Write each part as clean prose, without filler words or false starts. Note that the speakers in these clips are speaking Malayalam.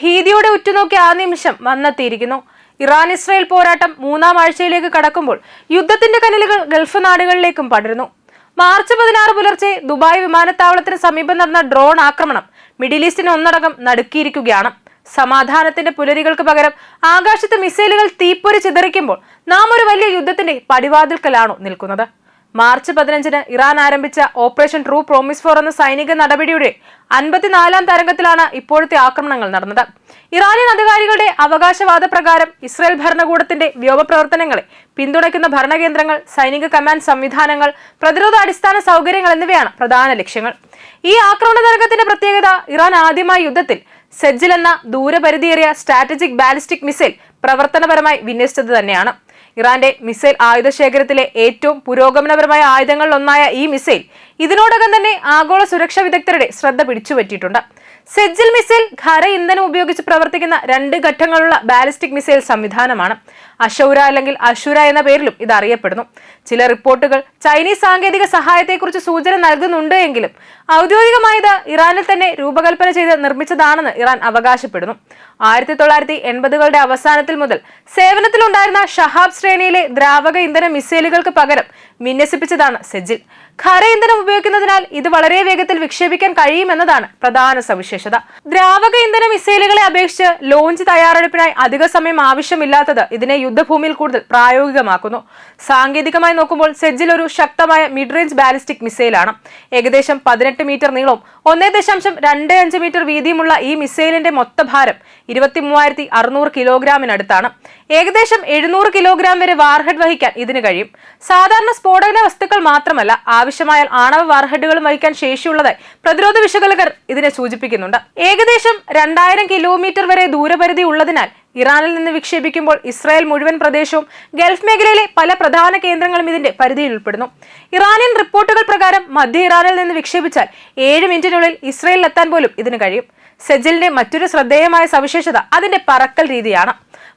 ഭീതിയോടെ ഉറ്റുനോക്കിയ ആ നിമിഷം വന്നെത്തിയിരിക്കുന്നു. ഇറാൻ ഇസ്രായേൽ പോരാട്ടം 3-ാം ആഴ്ചയിലേക്ക് കടക്കുമ്പോൾ യുദ്ധത്തിന്റെ കനലുകൾ ഗൾഫ് നാടുകളിലേക്കും പടരുന്നു. മാർച്ച് 16 പുലർച്ചെ ദുബായ് വിമാനത്താവളത്തിന് സമീപം നടന്ന ഡ്രോൺ ആക്രമണം മിഡിൽ ഈസ്റ്റിനെ ഒന്നടങ്കം നടുക്കിയിരിക്കുകയാണ്. സമാധാനത്തിന്റെ പുലരികൾക്ക് പകരം ആകാശത്ത് മിസൈലുകൾ തീപ്പൊരി ചിതറിക്കുമ്പോൾ നാം ഒരു വലിയ യുദ്ധത്തിന്റെ പടിവാതിൽക്കലാണോ നിൽക്കുന്നത്? മാർച്ച് 15-ന് ഇറാൻ ആരംഭിച്ച ഓപ്പറേഷൻ ട്രൂ പ്രോമിസ് ഫോർ എന്ന സൈനിക നടപടിയുടെ 54-ാം തരംഗത്തിലാണ് ഇപ്പോഴത്തെ ആക്രമണങ്ങൾ നടന്നത്. ഇറാനിയൻ അധികാരികളുടെ അവകാശവാദ പ്രകാരം ഇസ്രായേൽ ഭരണകൂടത്തിന്റെ വ്യോമപ്രവർത്തനങ്ങളെ പിന്തുണയ്ക്കുന്ന ഭരണകേന്ദ്രങ്ങൾ, സൈനിക കമാൻഡ് സംവിധാനങ്ങൾ, പ്രതിരോധ അടിസ്ഥാന സൗകര്യങ്ങൾ എന്നിവയാണ് പ്രധാന ലക്ഷ്യങ്ങൾ. ഈ ആക്രമണ തരംഗത്തിന്റെ പ്രത്യേകത ഇറാൻ ആദ്യമായി യുദ്ധത്തിൽ സെജ്ജിൽ എന്ന ദൂരപരിധിയേറിയ സ്ട്രാറ്റജിക് ബാലിസ്റ്റിക് മിസൈൽ പ്രവർത്തനപരമായി വിന്യസിച്ചത് തന്നെയാണ്. ഇറാന്റെ മിസൈൽ ആയുധ ശേഖരത്തിലെ ഏറ്റവും പുരോഗമനപരമായ ആയുധങ്ങളിലൊന്നായ ഈ മിസൈൽ ഇതിനോടകം തന്നെ ആഗോള സുരക്ഷാ വിദഗ്ധരുടെ ശ്രദ്ധ പിടിച്ചുപറ്റിയിട്ടുണ്ട്. സെജ്ജിൽ മിസൈൽ ഖര ഇന്ധനം ഉപയോഗിച്ച് പ്രവർത്തിക്കുന്ന 2 ഘട്ടങ്ങളുള്ള ബാലിസ്റ്റിക് മിസൈൽ സംവിധാനമാണ്. അശൗര അല്ലെങ്കിൽ അശുര എന്ന പേരിലും ഇത് അറിയപ്പെടുന്നു. ചില റിപ്പോർട്ടുകൾ ചൈനീസ് സാങ്കേതിക സഹായത്തെക്കുറിച്ച് സൂചന നൽകുന്നുണ്ട് എങ്കിലും ഔദ്യോഗികമായത് ഇറാനിൽ തന്നെ രൂപകൽപ്പന ചെയ്ത് നിർമ്മിച്ചതാണെന്ന് ഇറാൻ അവകാശപ്പെടുന്നു. 1980കളുടെ അവസാനത്തിൽ മുതൽ സേവനത്തിലുണ്ടായിരുന്ന ഷഹാബ് ശ്രേണിയിലെ ദ്രാവക ഇന്ധന മിസൈലുകൾക്ക് പകരം വിന്യസിപ്പിച്ചതാണ് സെജ്ജിൽ. ഖര ഇന്ധനം ഉപയോഗിക്കുന്നതിനാൽ ഇത് വളരെ വേഗത്തിൽ വിക്ഷേപിക്കാൻ കഴിയുമെന്നതാണ് പ്രധാന സവിശേഷത. ദ്രാവക ഇന്ധന മിസൈലുകളെ അപേക്ഷിച്ച് ലോഞ്ച് തയ്യാറെടുപ്പിനായി അധിക സമയം ആവശ്യമില്ലാത്തത് ഇതിനെ യുദ്ധഭൂമിയിൽ കൂടുതൽ പ്രായോഗികമാക്കുന്നു. സാങ്കേതികമായി നോക്കുമ്പോൾ സെജ്ജിൽ ഒരു ശക്തമായ മിഡ് റേഞ്ച് ബാലിസ്റ്റിക് മിസൈലാണ്. ഏകദേശം 18 മീറ്റർ നീളവും 1.25 മീറ്റർ വീതിയുമുള്ള ഈ മിസൈലിന്റെ മൊത്ത ഭാരം 23,600 കിലോഗ്രാമിനടുത്താണ്. ഏകദേശം 700 കിലോഗ്രാം വരെ വാർഹെഡ് വഹിക്കാൻ ഇതിന് കഴിയും. സാധാരണ സ്ഫോടന വസ്തുക്കൾ മാത്രമല്ല, ആവശ്യമായാൽ ആണവ വാർഹെഡുകളും വഹിക്കാൻ ശേഷിയുള്ളതായി പ്രതിരോധ വിശകലകർ ഇതിനെ സൂചിപ്പിക്കുന്നുണ്ട്. ഏകദേശം 2000 കിലോമീറ്റർ വരെ ദൂരപരിധി ഉള്ളതിനാൽ ഇറാനിൽ നിന്ന് വിക്ഷേപിക്കുമ്പോൾ ഇസ്രായേൽ മുഴുവൻ പ്രദേശവും ഗൾഫ് മേഖലയിലെ പല പ്രധാന കേന്ദ്രങ്ങളും ഇതിന്റെ പരിധിയിൽ ഉൾപ്പെടുന്നു. ഇറാനിയൻ റിപ്പോർട്ടുകൾ പ്രകാരം മധ്യ ഇറാനിൽ നിന്ന് വിക്ഷേപിച്ചാൽ 7 മിനിറ്റിനുള്ളിൽ ഇസ്രായേലിൽ എത്താൻ പോലും ഇതിന് കഴിയും. സെജ്ജിലിന്റെ മറ്റൊരു ശ്രദ്ധേയമായ സവിശേഷത അതിന്റെ പറക്കൽ രീതിയാണ്.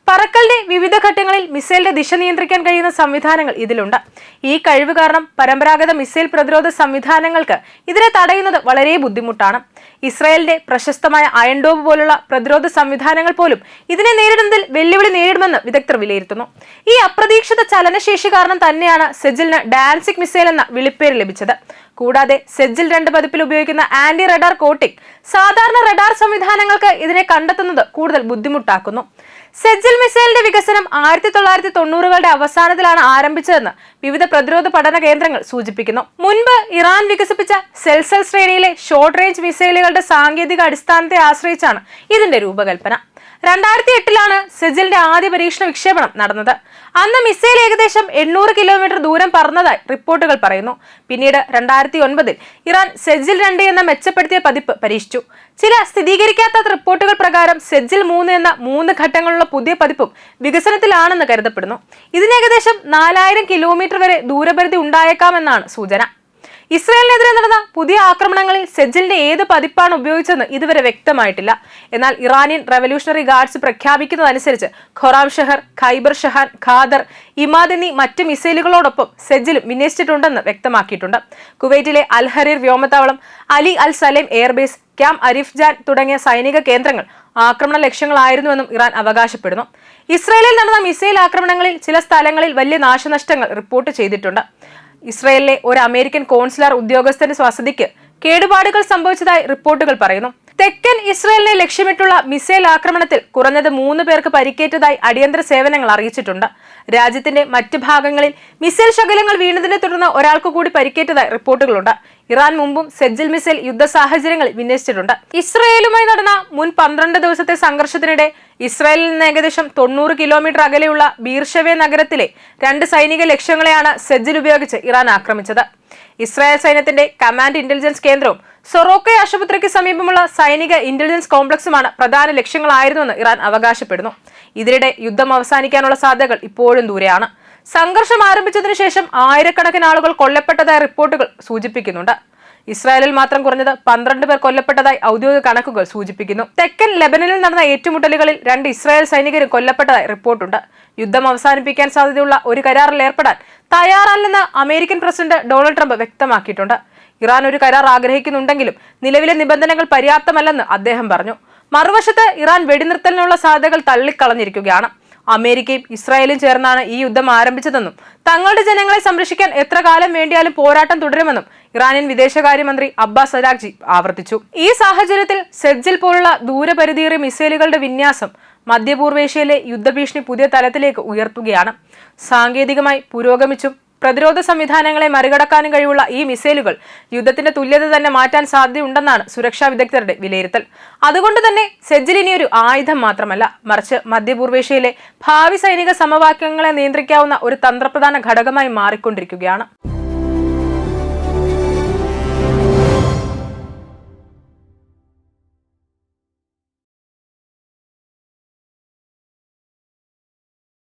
പറക്കലിന്റെ വിവിധ ഘട്ടങ്ങളിൽ മിസൈലിന്റെ ദിശ നിയന്ത്രിക്കാൻ കഴിയുന്ന സംവിധാനങ്ങൾ ഇതിലുണ്ട്. ഈ കഴിവ് കാരണം പരമ്പരാഗത മിസൈൽ പ്രതിരോധ സംവിധാനങ്ങൾക്ക് ഇതിനെ തടയുന്നത് വളരെ ബുദ്ധിമുട്ടാണ്. ഇസ്രായേലിന്റെ പ്രശസ്തമായ അയൺ ഡോം പോലുള്ള പ്രതിരോധ സംവിധാനങ്ങൾ പോലും ഇതിനെ നേരിടുന്നതിൽ വെല്ലുവിളി നേരിടുമെന്ന് വിദഗ്ധർ വിലയിരുത്തുന്നു. ഈ അപ്രതീക്ഷിത ചലനശേഷി കാരണം തന്നെയാണ് സെജ്ജിലിന് ഡാൻസിക് മിസൈൽ എന്ന വിളിപ്പേര് ലഭിച്ചത്. കൂടാതെ സെജ്ജിൽ 2 പതിപ്പിൽ ഉപയോഗിക്കുന്ന ആന്റി റഡാർ കോട്ടിംഗ് സാധാരണ റഡാർ സംവിധാനങ്ങൾക്ക് ഇതിനെ കണ്ടെത്തുന്നത് കൂടുതൽ ബുദ്ധിമുട്ടാക്കുന്നു. സെജ്ജിൽ മിസൈലിന്റെ വികസനം 1990കളുടെ അവസാനത്തിലാണ് ആരംഭിച്ചതെന്ന് വിവിധ പ്രതിരോധ പഠന കേന്ദ്രങ്ങൾ സൂചിപ്പിക്കുന്നു. മുൻപ് ഇറാൻ വികസിപ്പിച്ച സെൽസൽ ശ്രേണിയിലെ ഷോർട്ട് റേഞ്ച് മിസൈലുകളുടെ സാങ്കേതിക അടിസ്ഥാനത്തെ ആശ്രയിച്ചാണ് ഇതിന്റെ രൂപകൽപ്പന. 2008ലാണ് സെജ്ജിലിന്റെ ആദ്യ പരീക്ഷണ വിക്ഷേപണം നടന്നത്. അന്ന് മിസൈൽ ഏകദേശം 800 കിലോമീറ്റർ ദൂരം പറന്നതായി റിപ്പോർട്ടുകൾ പറയുന്നു. പിന്നീട് 2009 ഇറാൻ സെജ്ജിൽ 2 എന്ന മെച്ചപ്പെടുത്തിയ പതിപ്പ് പരീക്ഷിച്ചു. ചില സ്ഥിരീകരിക്കാത്ത റിപ്പോർട്ടുകൾ പ്രകാരം സെജ്ജിൽ 3 എന്ന 3 ഘട്ടങ്ങളുള്ള പുതിയ പതിപ്പും വികസനത്തിലാണെന്ന് കരുതപ്പെടുന്നു. ഇതിന് ഏകദേശം 4000 കിലോമീറ്റർ വരെ ദൂരപരിധി ഉണ്ടായേക്കാമെന്നാണ് സൂചന. ഇസ്രായേലിനെതിരെ നടന്ന പുതിയ ആക്രമണങ്ങളിൽ സെജ്ജിലിന്റെ ഏത് പതിപ്പാണ് ഉപയോഗിച്ചതെന്ന് ഇതുവരെ വ്യക്തമായിട്ടില്ല. എന്നാൽ ഇറാനിയൻ റവല്യൂഷണറി ഗാർഡ്സ് പ്രഖ്യാപിക്കുന്നതനുസരിച്ച് Khorramshahr, Kheibar Shekan, Qadr, Emad എന്നീ മറ്റ് മിസൈലുകളോടൊപ്പം സെജ്ജിലും വിന്യസിച്ചിട്ടുണ്ടെന്ന് വ്യക്തമാക്കിയിട്ടുണ്ട്. കുവൈറ്റിലെ അൽ ഹരീർ വ്യോമത്താവളം, Ali al Salem airbase, camp Arifjan തുടങ്ങിയ സൈനിക കേന്ദ്രങ്ങൾ ആക്രമണ ലക്ഷ്യങ്ങളായിരുന്നുവെന്നും ഇറാൻ അവകാശപ്പെടുന്നു. ഇസ്രായേലിൽ നടന്ന മിസൈൽ ആക്രമണങ്ങളിൽ ചില സ്ഥലങ്ങളിൽ വലിയ നാശനഷ്ടങ്ങൾ റിപ്പോർട്ട് ചെയ്തിട്ടുണ്ട്. ഇസ്രായേലിലെ ഒരു അമേരിക്കൻ കോൺസുലർ ഉദ്യോഗസ്ഥന്റെ വസതിക്ക് കേടുപാടുകൾ സംഭവിച്ചതായി റിപ്പോർട്ടുകൾ പറയുന്നു. തെക്കൻ ഇസ്രായേലിനെ ലക്ഷ്യമിട്ടുള്ള മിസൈൽ ആക്രമണത്തിൽ കുറഞ്ഞത് 3 പേർക്ക് പരിക്കേറ്റതായി അടിയന്തര സേവനങ്ങൾ അറിയിച്ചിട്ടുണ്ട്. രാജ്യത്തിന്റെ മറ്റ് ഭാഗങ്ങളിൽ മിസൈൽ ശകലങ്ങൾ വീണതിനെ തുടർന്ന് ഒരാൾക്ക് കൂടി പരിക്കേറ്റതായി റിപ്പോർട്ടുകളുണ്ട്. ഇറാൻ മുമ്പും സെജ്ജിൽ മിസൈൽ യുദ്ധ സാഹചര്യങ്ങളിൽ വിന്യസിച്ചിട്ടുണ്ട്. ഇസ്രായേലുമായി നടന്ന മുൻ 12 ദിവസത്തെ സംഘർഷത്തിനിടെ ഇസ്രായേലിൽ നിന്ന് ഏകദേശം 90 കിലോമീറ്റർ അകലെയുള്ള ബീർഷെവെ നഗരത്തിലെ 2 സൈനിക ലക്ഷ്യങ്ങളെയാണ് സെജ്ജിൽ ഉപയോഗിച്ച് ഇറാൻ ആക്രമിച്ചത്. ഇസ്രായേൽ സൈന്യത്തിന്റെ കമാൻഡ് ഇന്റലിജൻസ് കേന്ദ്രവും സൊറോക്ക ആശുപത്രിക്ക് സമീപമുള്ള സൈനിക ഇന്റലിജൻസ് കോംപ്ലക്സുമാണ് പ്രധാന ലക്ഷ്യങ്ങളായിരുന്നുവെന്ന് ഇറാൻ അവകാശപ്പെടുന്നു. ഇതിനിടെ യുദ്ധം അവസാനിക്കാനുള്ള സാധ്യതകൾ ഇപ്പോഴും ദൂരെയാണ്. സംഘർഷം ആരംഭിച്ചതിനു ശേഷം ആയിരക്കണക്കിന് ആളുകൾ കൊല്ലപ്പെട്ടതായി റിപ്പോർട്ടുകൾ സൂചിപ്പിക്കുന്നുണ്ട്. ഇസ്രായേലിൽ മാത്രം കുറഞ്ഞത് 12 പേർ കൊല്ലപ്പെട്ടതായി ഔദ്യോഗിക കണക്കുകൾ സൂചിപ്പിക്കുന്നു. തെക്കൻ ലെബനനിൽ നടന്ന ഏറ്റുമുട്ടലുകളിൽ 2 ഇസ്രായേൽ സൈനികരും കൊല്ലപ്പെട്ടതായി റിപ്പോർട്ടുണ്ട്. യുദ്ധം അവസാനിപ്പിക്കാൻ സാധ്യതയുള്ള ഒരു കരാറിൽ ഏർപ്പെടാൻ തയ്യാറല്ലെന്ന് അമേരിക്കൻ പ്രസിഡന്റ് ഡൊണാൾഡ് ട്രംപ് വ്യക്തമാക്കിയിട്ടുണ്ട്. ഇറാൻ ഒരു കരാർ ആഗ്രഹിക്കുന്നുണ്ടെങ്കിലും നിലവിലെ നിബന്ധനകൾ പര്യാപ്തമല്ലെന്ന് അദ്ദേഹം പറഞ്ഞു. മറുവശത്ത് ഇറാൻ വെടിനിർത്തലിനുള്ള സാധ്യതകൾ തള്ളിക്കളഞ്ഞിരിക്കുകയാണ്. അമേരിക്കയും ഇസ്രായേലും ചേർന്നാണ് ഈ യുദ്ധം ആരംഭിച്ചതെന്നും തങ്ങളുടെ ജനങ്ങളെ സംരക്ഷിക്കാൻ എത്ര കാലം വേണ്ടിയാലും പോരാട്ടം തുടരുമെന്നും ഇറാനിയൻ വിദേശകാര്യമന്ത്രി അബ്ബാസ് അരാഗ്ചി ആവർത്തിച്ചു. ഈ സാഹചര്യത്തിൽ സെഡ്ജിൽ പോലുള്ള ദൂരപരിധിയേറിയ മിസൈലുകളുടെ വിന്യാസം മധ്യപൂർവേഷ്യയിലെ യുദ്ധഭീഷണി പുതിയ തലത്തിലേക്ക് ഉയർത്തുകയാണ്. സാങ്കേതികമായി പുരോഗമിച്ചും പ്രതിരോധ സംവിധാനങ്ങളെ മറികടക്കാനും കഴിവുള്ള ഈ മിസൈലുകൾ യുദ്ധത്തിന്റെ തുല്യത തന്നെ മാറ്റാൻ സാധ്യതയുണ്ടെന്നാണ് സുരക്ഷാ വിദഗ്ധരുടെ വിലയിരുത്തൽ. അതുകൊണ്ട് തന്നെ സെഡ്ജിൽ ഇനിയൊരു ആയുധം മാത്രമല്ല, മറിച്ച് മധ്യപൂർവേഷ്യയിലെ ഭാവി സൈനിക സമവാക്യങ്ങളെ നിയന്ത്രിക്കാവുന്ന ഒരു തന്ത്രപ്രധാന ഘടകമായി മാറിക്കൊണ്ടിരിക്കുകയാണ്.